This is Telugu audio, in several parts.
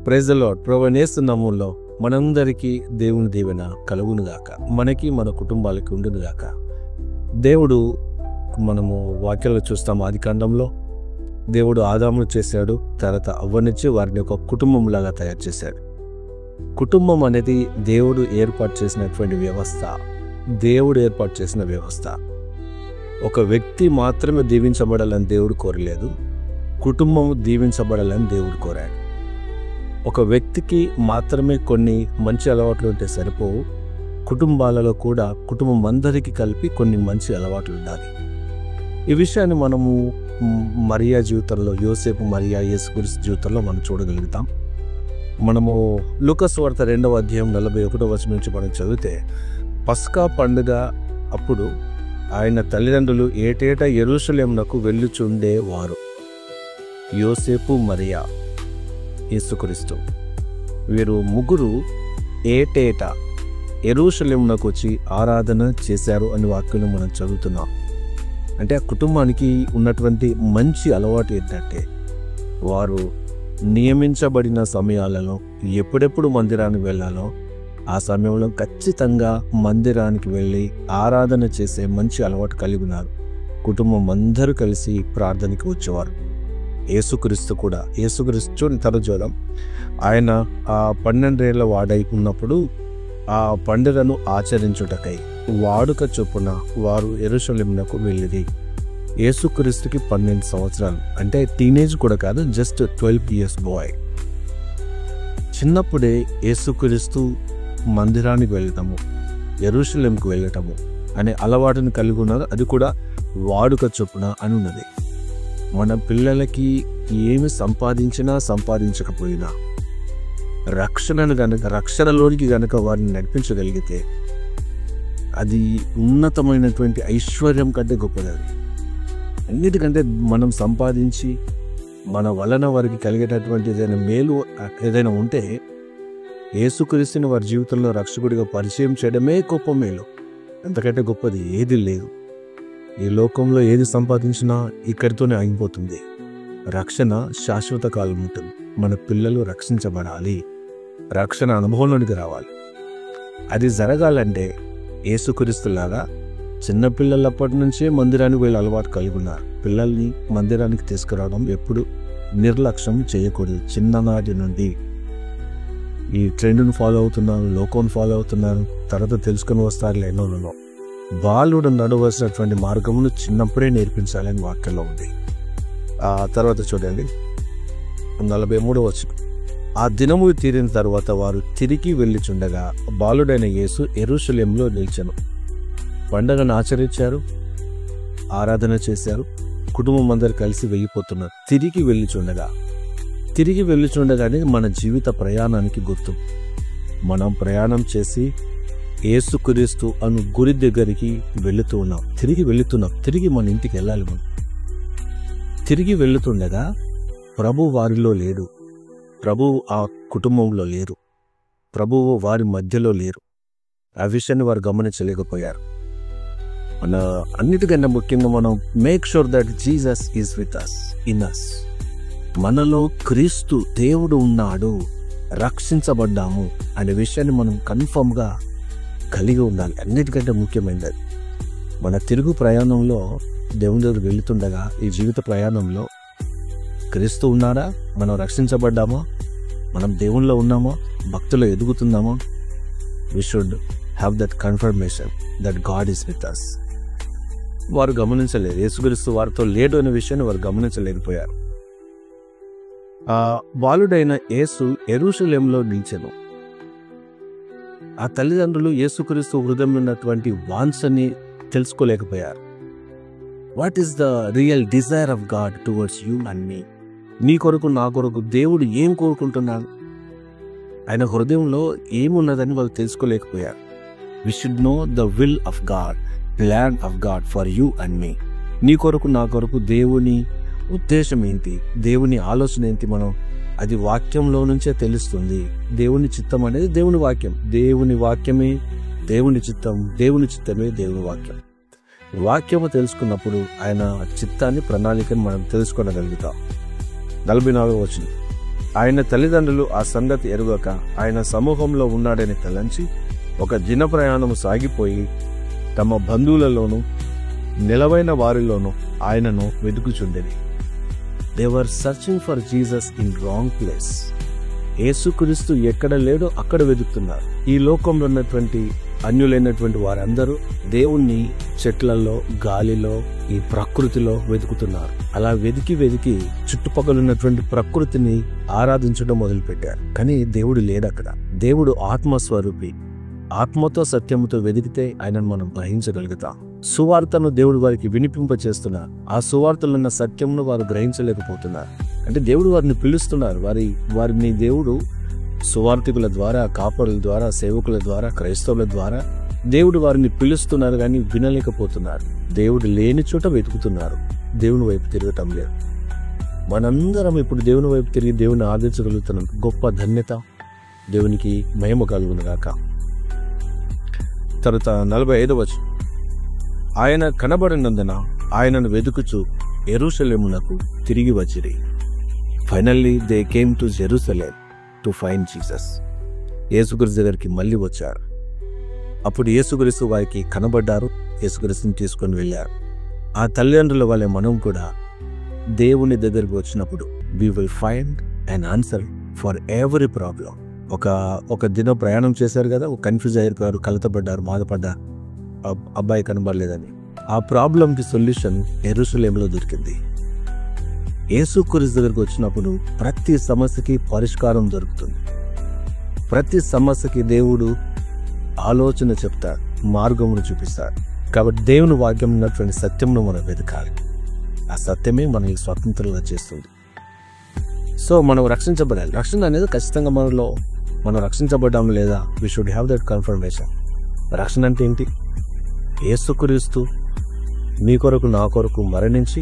Praise the lord. ప్రభువైన యేసు నామములో మనందరికీ దేవుని దీవెన కలుగునుగాక, మనకి మన కుటుంబాలకి ఉండునుగాక. దేవుడు మనము వాక్యాలు చూస్తాం, ఆది కాండంలో దేవుడు ఆదామును చేశాడు, తర్వాత అవ్వనిచ్చి వారిని ఒక కుటుంబంలాగా తయారు చేశాడు. కుటుంబం అనేది దేవుడు ఏర్పాటు చేసినటువంటి వ్యవస్థ, దేవుడు ఏర్పాటు చేసిన వ్యవస్థ. ఒక వ్యక్తి మాత్రమే దీవించబడాలని దేవుడు కోరలేదు, కుటుంబం దీవించబడాలని దేవుడు కోరాడు. ఒక వ్యక్తికి మాత్రమే కొన్ని మంచి అలవాట్లు ఉంటే సరిపోవు, కుటుంబాలలో కూడా కుటుంబం అందరికీ కలిపి కొన్ని మంచి అలవాట్లు ఉండాలి. ఈ విషయాన్ని మనము మరియా జీవితంలో, యోసేపు మరియా యేసుక్రీస్తు జీవితంలో మనం చూడగలుగుతాం. మనము లూకా సువార్త 2వ అధ్యాయం 41వ వచనం నుంచి మనం చదివితే, పస్కా పండుగ అప్పుడు ఆయన తల్లిదండ్రులు ఏటేటా యెరూషలేమునకు వెళ్ళుచుండేవారు. యోసేపు మరియా యేసుక్రీస్తు వీరు ముగ్గురు ఏటేటా యెరూషలేమునకు వచ్చి ఆరాధన చేశారు అని వాక్యం మనం చదువుతున్నాం. అంటే ఆ కుటుంబానికి ఉన్నటువంటి మంచి అలవాటు ఏంటంటే, వారు నియమించబడిన సమయాలలో ఎప్పుడెప్పుడు మందిరానికి వెళ్ళాలో ఆ సమయంలో ఖచ్చితంగా మందిరానికి వెళ్ళి ఆరాధన చేసే మంచి అలవాటు కలిగి ఉన్నారు. కుటుంబం అందరూ కలిసి ప్రార్థనకి వచ్చేవారు. యేసుక్రీస్తు కూడా, యేసుక్రీస్తు తరజోలం ఆయన ఆ 12 ఏళ్ల వాడై ఉన్నప్పుడు ఆ పండుగను ఆచరించుటకై వాడుక చొప్పున వారు యెరూషలేమునకు వెళ్ళిరి. యేసుక్రీస్తుకి 12 సంవత్సరాలు, అంటే టీనేజ్ కూడా కాదు, జస్ట్ 12 years బాయ్. చిన్నప్పుడే యేసుక్రీస్తు మందిరానికి వెళ్ళటము, యెరూషలేంకి వెళ్ళటము అనే అలవాటును కలిగి ఉన్నారు. అది కూడా వాడుక చొప్పున అని ఉన్నది. మన పిల్లలకి ఏమి సంపాదించినా సంపాదించకపోయినా రక్షణలోనికి గనక వారిని నడిపించగలిగితే అది ఉన్నతమైనటువంటి ఐశ్వర్యం కంటే గొప్పది. అది అన్నిటికంటే మనం సంపాదించి మన వలన వారికి కలిగేటటువంటి ఏదైనా మేలు ఏదైనా ఉంటే యేసుక్రీస్తుని వారి జీవితంలో రక్షకుడిగా పరిచయం చేయడమే గొప్ప మేలు. అంతకంటే గొప్పది ఏది లేదు. ఈ లోకంలో ఏది సంపాదించినా ఇక్కడితోనే ఆగిపోతుంది. రక్షణ శాశ్వత కాలం ఉంటుంది. మన పిల్లలు రక్షించబడాలి, రక్షణ అనుభవంలోనికి రావాలి. అది జరగాలంటే యేసుక్రీస్తులాగా చిన్నపిల్లలప్పటి నుంచే మందిరానికి వెళ్ళి అలవాటు కలిగి ఉన్నారు. పిల్లల్ని మందిరానికి తీసుకురావడం ఎప్పుడు నిర్లక్ష్యం చేయకూడదు. చిన్ననాటి నుండి ఈ ట్రెండ్ను ఫాలో అవుతున్నారు, లోకం ఫాలో అవుతున్నారు, తర్వాత తెలుసుకొని వస్తారు ఎన్నోనో. బాలుడు నడవలసినటువంటి మార్గమును చిన్నప్పుడే నేర్పించాలని వాక్యంలో ఉంది. ఆ తర్వాత చూడండి 43వ వచనం. ఆ దినము తీరిన తర్వాత వారు తిరిగి వెళ్ళిచుండగా బాలుడైన యేసు యెరూషలేములో నిలిచెను. పండగను ఆచరించారు, ఆరాధన చేశారు, కుటుంబం అందరు కలిసి వెళ్ళిపోతున్నారు. తిరిగి వెళ్ళిచుండగానే మన జీవిత ప్రయాణానికి గుర్తు. మనం ప్రయాణం చేసి యేసుక్రీస్తు అను గురి దగ్గరికి వెళుతూ ఉన్నాం, తిరిగి మన ఇంటికి వెళ్ళాలి. మనం తిరిగి వెళుతుండగా ప్రభువు వారిలో లేడు, ప్రభువు ఆ కుటుంబంలో లేరు, ప్రభువు వారి మధ్యలో లేరు. ఆ విషయాన్ని వారు గమనించలేకపోయారు. మన అన్నిటికన్నా ముఖ్యంగా మనం make sure that Jesus is with us, in us. మనలో క్రీస్తు దేవుడు ఉన్నాడు, రక్షించబడ్డాము అనే విషయాన్ని మనం కన్ఫర్మ్గా కలిగి ఉండాలి. అన్నిటికంటే ముఖ్యమైనది మన తిరుగు ప్రయాణంలో దేవుని దగ్గర వెళుతుండగా, ఈ జీవిత ప్రయాణంలో క్రీస్తు ఉన్నాడా, మనం రక్షించబడ్డామా, మనం దేవునిలో ఉన్నామా, భక్తిలో ఎదుగుతున్నామా? We should have that confirmation that God is with us. వారు గమనించలేదు, యేసుక్రీస్తు వారితో లేడు అనే విషయాన్ని వారు గమనించలేకపోయారు. ఆ బాలుడైన యేసు యెరూషలేములో నిలిచెను. ఆ తల్లిదండ్రులు యేసుక్రీస్తు హృదయంలో ఉన్నటువంటి వాంఛని తెలుసుకోలేకపోయారు. What is the real desire of God towards you and me? నీ కొరకు, నా కొరకు దేవుడు ఏం కోరుకుంటున్నాడు, ఆయన హృదయంలో ఏమున్నదని వాళ్ళు తెలుసుకోలేకపోయారు. We should know the will of God, plan of God for you and me. నీ కొరకు, నా కొరకు దేవుని ఉద్దేశం ఏంటి, దేవుని ఆలోచన ఏంటి, మనం అది వాక్యంలో నుంచే తెలుస్తుంది. దేవుని చిత్తం అనేది దేవుని వాక్యం, దేవుని వాక్యమే దేవుని చిత్తం, దేవుని చిత్తమే దేవుని వాక్యం. వాక్యము తెలుసుకున్నప్పుడు ఆయన చిత్తాన్ని, ప్రణాళికను మనం తెలుసుకోగలుగుతాం. 44వ వచనం. ఆయన తల్లిదండ్రులు ఆ సంగతి ఎరుగక ఆయన సమూహంలో ఉన్నాడని తలంచి ఒక దిన ప్రయాణము సాగిపోయి తమ బంధువులలోనూ నిలవైన వారిలోనూ ఆయనను వెతుకుచుండెని. They were searching for Jesus in wrong place. యేసుక్రీస్తు ఎక్కడ లేడో అక్కడ వెతుకుతున్నారు. ఈ లోకంలో ఉన్నటువంటి అన్యులైనటువంటి వారందరూ దేవుణ్ణి చెట్లలో, గాలిలో, ఈ ప్రకృతిలో వెతుకుతున్నారు. అలా వెతికి చుట్టుపక్కల ఉన్నటువంటి ప్రకృతిని ఆరాధించడం మొదలుపెట్టారు. కానీ దేవుడు లేడు అక్కడ. దేవుడు ఆత్మస్వరూపి. ఆత్మతో సత్యముతో వెతికితే ఆయనను మనం గ్రహించగలుగుతాం. సువార్తను దేవుడు వారికి వినిపింపచేస్తున్నారు. ఆ సువార్తలో ఉన్న సత్యమును వారు గ్రహించలేకపోతున్నారు. అంటే దేవుడు వారిని పిలుస్తున్నారు. వారిని దేవుడు సువార్థికుల ద్వారా, కాపరుల ద్వారా, సేవకుల ద్వారా, క్రైస్తవుల ద్వారా దేవుడు వారిని పిలుస్తున్నారు, కానీ వినలేకపోతున్నారు. దేవుడు లేని చోట వెతుకుతున్నారు, దేవుని వైపు తిరగటం లేదు. మనందరం ఇప్పుడు దేవుని వైపు తిరిగి దేవుని ఆదరించగలుగుతున్నాం. గొప్ప ధన్యత. దేవునికి మహిమ కలుగును గాక. తరువాత 45వ వచనం, ఆయన కనబడినందున ఆయనను వెతుకుచు యెరూషలేమునకు తిరిగి వచ్చిరి. Finally they came to Jerusalem to find Jesus. యేసుక్రీస్తు దగ్గరికి మళ్ళీ వచ్చారు. అప్పుడు యేసుక్రీస్తు వారికి కనబడ్డారు. యేసుక్రీస్తుని తీసుకొని వెళ్ళారు. ఆ తల్లిదండ్రుల వల్లే మనం కూడా దేవుని దగ్గరికి వచ్చినప్పుడు we will find an answer for every problem. ఒక దినం ప్రయాణం చేశారు కదా, కన్ఫ్యూజ్ అయ్యారు, కలతపడ్డారు, బాధపడ్డారు, అబ్బాయి కనబడలేదని. ఆ ప్రాబ్లంకి సొల్యూషన్ యెరూషలేములో దొరికింది. యేసుక్రీస్తు దగ్గరికి వచ్చినప్పుడు ప్రతి సమస్యకి పరిష్కారం దొరుకుతుంది. ప్రతి సమస్యకి దేవుడు ఆలోచన చెప్తాడు, మార్గమును చూపిస్తాడు. కాబట్టి దేవుని వాక్యం ఉన్నటువంటి సత్యమును మనం వెతకాలి. ఆ సత్యమే మనల్ని స్వతంత్రంగా చేస్తుంది. సో మనం రక్షించబడాలి. రక్షణ అనేది ఖచ్చితంగా మనం రక్షించబడ్డాము లేదా, we should have that confirmation. రక్షణ అంటే ఏంటి? యేసుక్రీస్తు మీ కొరకు, నా కొరకు మరణించి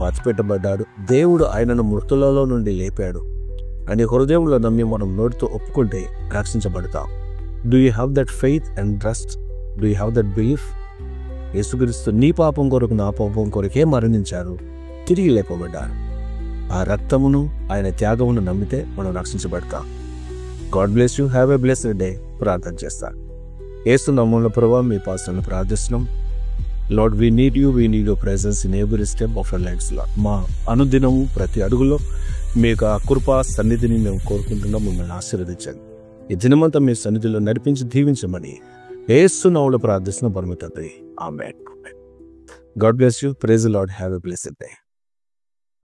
పాతిపెట్టబడ్డాడు. దేవుడు ఆయనను మృతులలో నుండి లేపాడు అని హృదయంలో నమ్మి మనం నోటితో ఒప్పుకుంటే రక్షించబడతాం. Do you have that faith and trust? Do you have that belief? యేసుక్రీస్తు నీ పాపం కొరకు, నా పాపం కొరకే మరణించారు, తిరిగి లేపబడ్డారు. ఆ రక్తమును, ఆయన త్యాగమును నమ్మితే మనం రక్షించబడతాం. God bless you. Have a blessed day. ప్రార్థన చేస్తాను. యేసు నామములో ప్రభువా, మీ పాస్టర్ని ప్రార్థిస్తున్నాం. Lord, we need your presence in every step of our lives. Lord, మా అనుదినము ప్రతి అడుగులో మీ యొక్క కృపా సన్నిధిని మేము కోరుకుంటున్నాం. మిమ్మల్ని ఆశీర్వదించండి. ఈ దినమంతా మీ సన్నిధిలో నడిపించి దీవించమని యేసు నామములో ప్రార్థిస్తున్న పరమ తండ్రి. ఆమేన్. God bless you. Praise the lord. Have a blessed day.